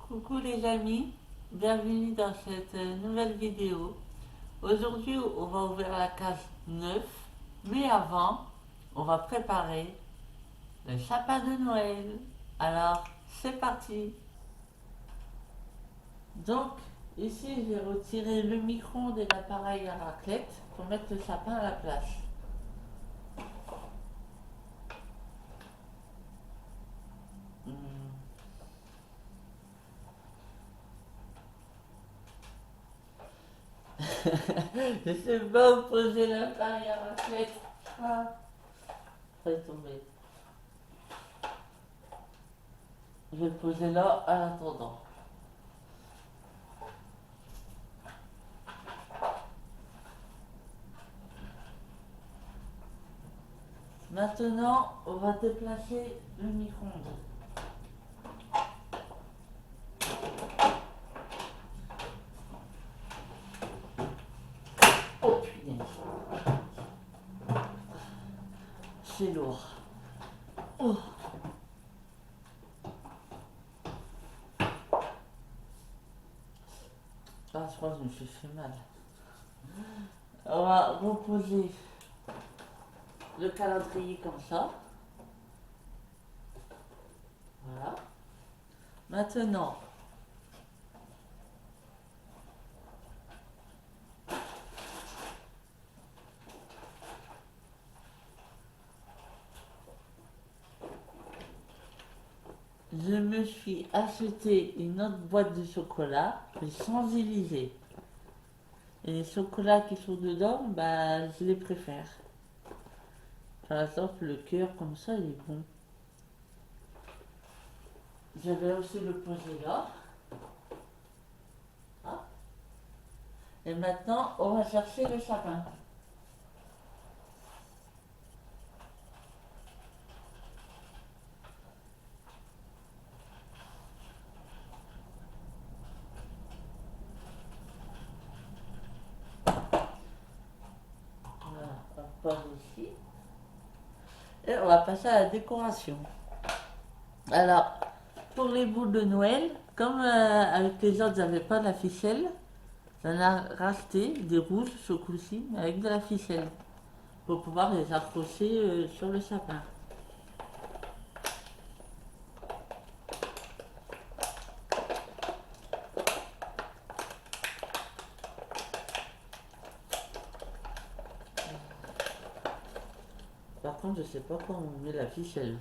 Coucou les amis, bienvenue dans cette nouvelle vidéo. Aujourd'hui, on va ouvrir la case 9, mais avant, on va préparer le sapin de Noël. Alors, c'est parti. Donc, ici, j'ai retiré le micro-ondes et l'appareil à raclette pour mettre le sapin à la place. Hmm. Je sais pas où poser l'appareil à raclette. Ah, ça est tombé. Je vais le poser là en attendant. Maintenant, on va déplacer le micro-ondes. Oh putain, c'est lourd. Oh. Ah, je crois que je me suis fait mal. On va reposer le calendrier comme ça. Voilà. Maintenant, je me suis acheté une autre boîte de chocolat, mais sans Élysée. Et les chocolats qui sont dedans, bah, je les préfère. Par exemple, le cœur, comme ça, il est bon. Je vais aussi le poser là. Ah. Et maintenant, on va chercher le sapin. Voilà, on pose ici. Et on va passer à la décoration. Alors, pour les boules de Noël, comme avec les autres, j'avais pas de la ficelle, j'en ai racheté des rouges ce coup-ci, mais avec de la ficelle, pour pouvoir les accrocher sur le sapin. Par contre, je sais pas comment on met la ficelle.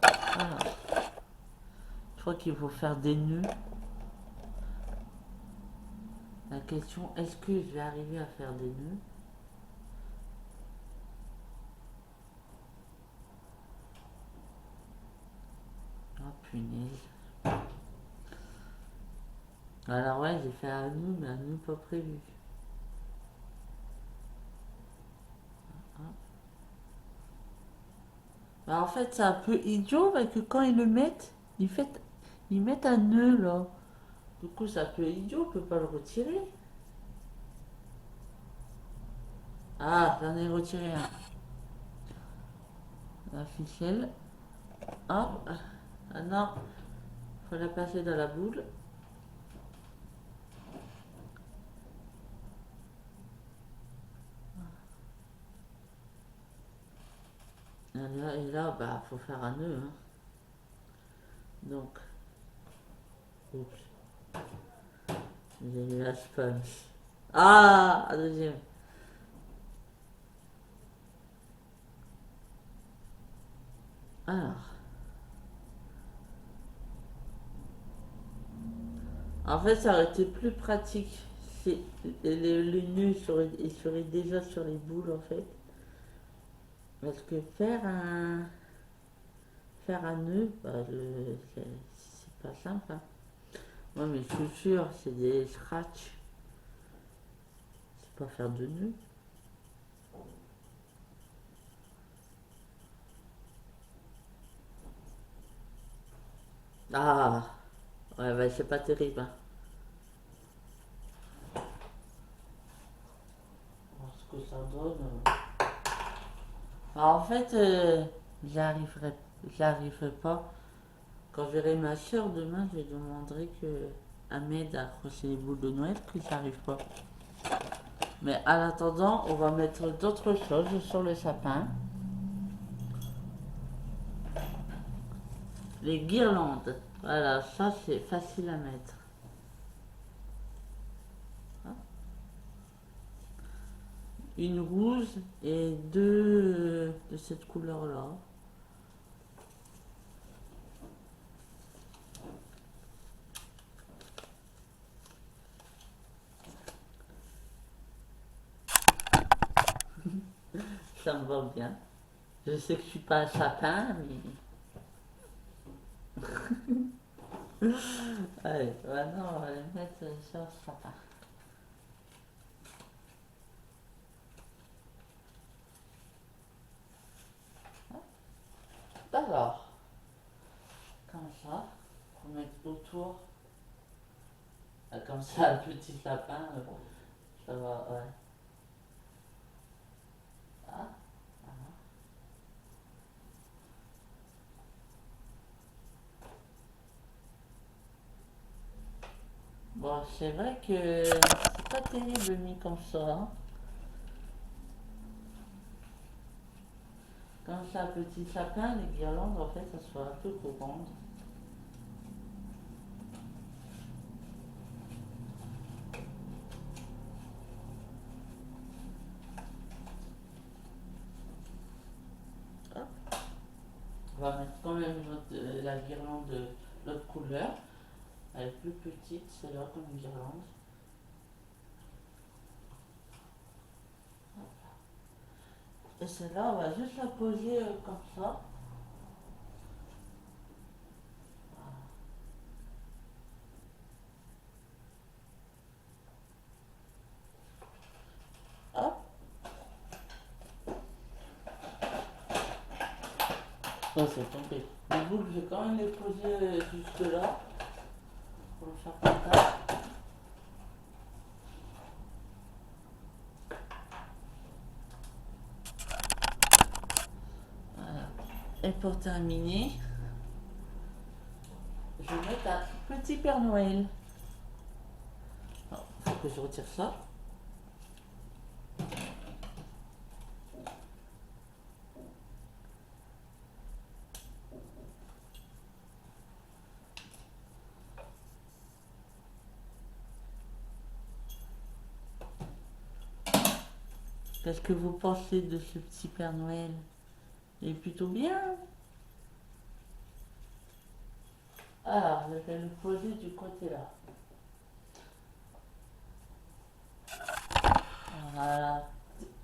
Alors, je crois qu'il faut faire des nœuds. La question, est-ce que je vais arriver à faire des nœuds? Oh punaise. Alors ouais, j'ai fait un nœud, mais un nœud pas prévu. Bah, en fait, c'est un peu idiot parce que quand ils le mettent, ils mettent un nœud là. Du coup, c'est un peu idiot, on peut pas le retirer. Ah, j'en ai retiré un. La ficelle. Hop. Ah non, faut la passer dans la boule. Et là, bah, faut faire un nœud. Hein. Donc, oups, j'ai mis la sponge. Ah, un deuxième. Alors, en fait, ça aurait été plus pratique si le nœud serait déjà sur les boules, en fait. Parce que faire un nœud, bah, c'est pas simple. Hein. Moi, mes chaussures, c'est des scratchs. C'est pas faire de nœud. Ah, ouais, bah, c'est pas terrible. Hein. Alors, ce que ça donne. Alors, en fait, j'arriverai pas. Quand je verrai ma soeur demain, je lui demanderai à m'aide à accrocher les boules de Noël, que ça n'arrive pas. Mais en attendant, on va mettre d'autres choses sur le sapin. Les guirlandes. Voilà, ça c'est facile à mettre. Une rouge et deux de cette couleur-là. Ça me va bien. Je sais que je suis pas un sapin, mais... Allez, maintenant on va les mettre sur le sapin. Alors, comme ça, on va mettre autour. Comme ça, le petit sapin, ça va, ouais. Ah, voilà. Bon, c'est vrai que c'est pas terrible mis comme ça, hein. Comme ça, petit sapin, les guirlandes, en fait, ça soit un peu grandes. On va mettre quand même la guirlande de l'autre couleur. Elle est plus petite, celle-là, comme une guirlande. Et celle-là, on va juste la poser comme ça. Hop. Oh, c'est tombé. Les boules, je vais quand même les poser juste là. Pour le faire comme ça. Voilà. Et pour terminer, je vais mettre un petit Père Noël. Il faut que je retire ça. Qu'est-ce que vous pensez de ce petit Père Noël? Il est plutôt bien. Alors, je vais le poser du côté là. Voilà.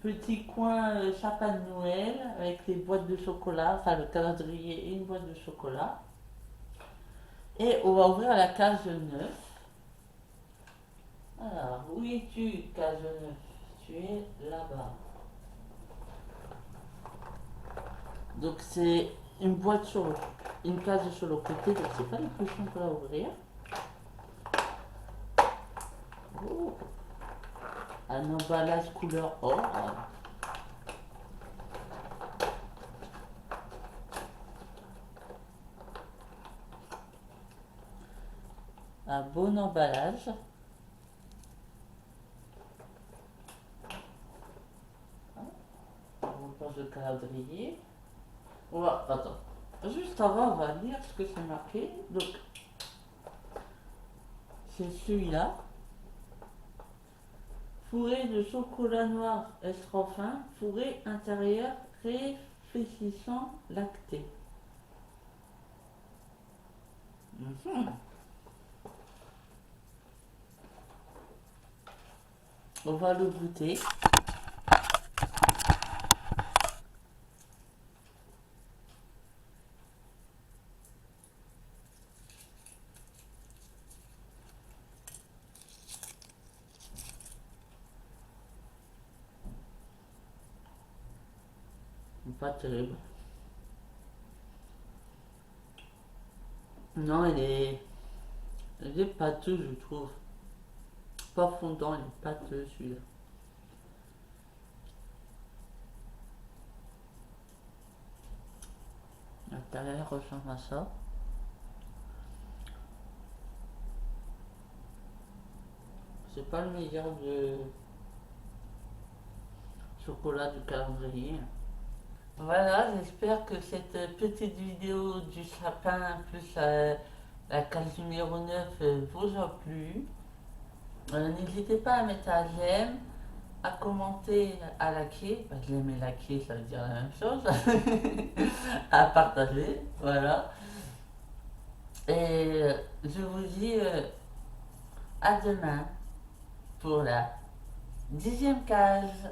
Petit coin sapin de Noël avec les boîtes de chocolat, enfin le calendrier et une boîte de chocolat. Et on va ouvrir la case 9. Alors, où es-tu, case 9? Tu es là-bas. Donc c'est une boîte une case sur le côté, donc c'est pas le plus simple à ouvrir. Oh. Un emballage couleur or. Un bon emballage. On passe le calendrier. On va, attends. Juste avant, on va lire ce que c'est marqué. Donc, c'est celui-là. Fourré de chocolat noir extra fin, fourré intérieur réfléchissant lacté. On va le goûter. Pas terrible. Non, il est pâteux, je trouve. Pas fondant, il est pâteux celui-là. L'intérieur ressemble à ça. c'est pas le meilleur de chocolat du calendrier. Voilà, j'espère que cette petite vidéo du sapin plus la case numéro 9 vous a plu. N'hésitez pas à mettre un j'aime, à commenter, à liker. Bah, j'aime et liker, ça veut dire la même chose. À partager, voilà. Et je vous dis à demain pour la 10e case.